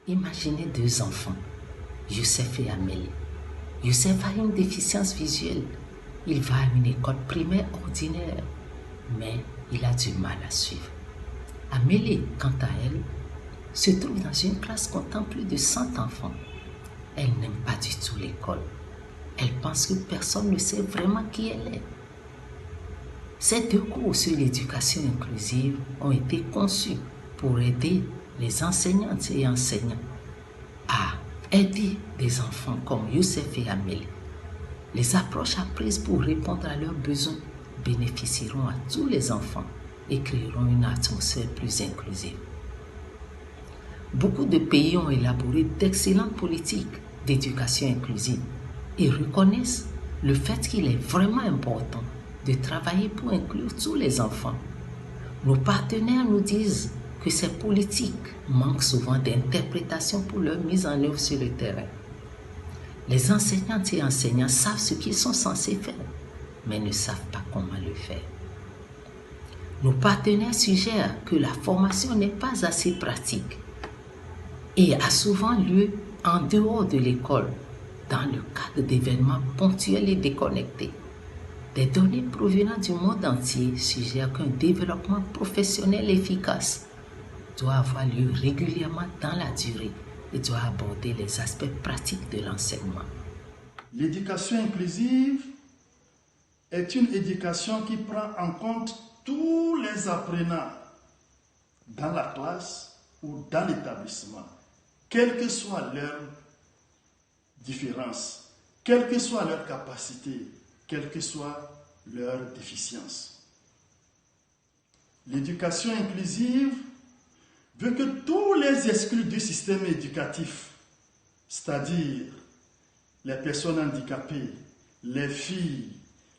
Imaginez deux enfants, Youssef et Amélie. Youssef a une déficience visuelle. Il va à une école primaire ordinaire, mais il a du mal à suivre. Amélie, quant à elle, se trouve dans une classe comptant plus de 100 enfants. Elle n'aime pas du tout l'école. Elle pense que personne ne sait vraiment qui elle est. Ces deux cours sur l'éducation inclusive ont été conçus pour aider les enseignantes et enseignants à aider des enfants comme Youssef et Amélie. Les approches apprises pour répondre à leurs besoins bénéficieront à tous les enfants et créeront une atmosphère plus inclusive. Beaucoup de pays ont élaboré d'excellentes politiques d'éducation inclusive et reconnaissent le fait qu'il est vraiment important de travailler pour inclure tous les enfants. Nos partenaires nous disent que ces politiques manquent souvent d'interprétation pour leur mise en œuvre sur le terrain. Les enseignantes et enseignants savent ce qu'ils sont censés faire, mais ne savent pas comment le faire. Nos partenaires suggèrent que la formation n'est pas assez pratique et a souvent lieu en dehors de l'école, dans le cadre d'événements ponctuels et déconnectés. Des données provenant du monde entier suggèrent qu'un développement professionnel efficace doit avoir lieu régulièrement dans la durée et doit aborder les aspects pratiques de l'enseignement. L'éducation inclusive est une éducation qui prend en compte tous les apprenants dans la classe ou dans l'établissement, quelle que soit leur différence, quelle que soit leur capacité, quelle que soit leur déficience. L'éducation inclusive veut que tous les exclus du système éducatif, c'est-à-dire les personnes handicapées, les filles,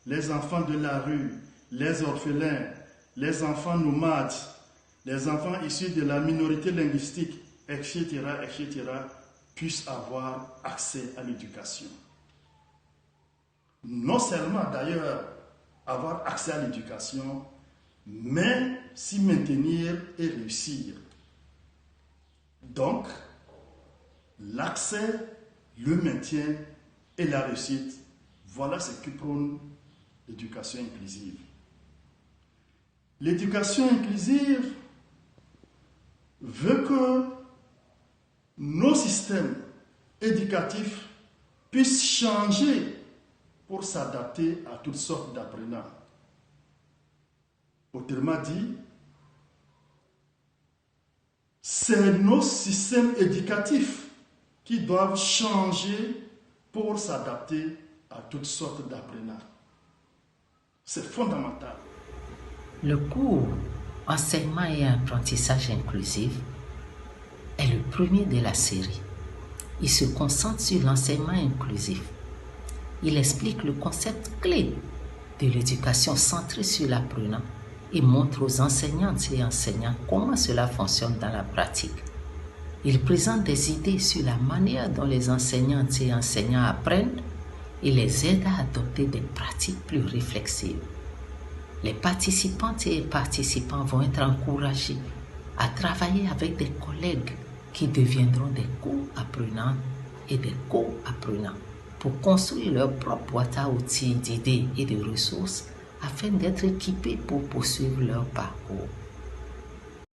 les enfants de la rue, les orphelins, les enfants nomades, les enfants issus de la minorité linguistique, etc., puissent avoir accès à l'éducation. Non seulement d'ailleurs avoir accès à l'éducation, mais s'y maintenir et réussir. Donc, l'accès, le maintien et la réussite, voilà ce que prône l'éducation inclusive. L'éducation inclusive veut que nos systèmes éducatifs puissent changer pour s'adapter à toutes sortes d'apprenants. Autrement dit, c'est nos systèmes éducatifs qui doivent changer pour s'adapter à toutes sortes d'apprenants. C'est fondamental. Le cours Enseignement et apprentissage inclusif est le premier de la série. Il se concentre sur l'enseignement inclusif. Il explique le concept clé de l'éducation centrée sur l'apprenant et montre aux enseignantes et enseignants comment cela fonctionne dans la pratique. Il présente des idées sur la manière dont les enseignantes et enseignants apprennent et les aide à adopter des pratiques plus réflexives. Les participantes et participants vont être encouragés à travailler avec des collègues qui deviendront des co-apprenants et des co-apprenants pour construire leur propre boîte à outils d'idées et de ressources afin d'être équipés pour poursuivre leur parcours.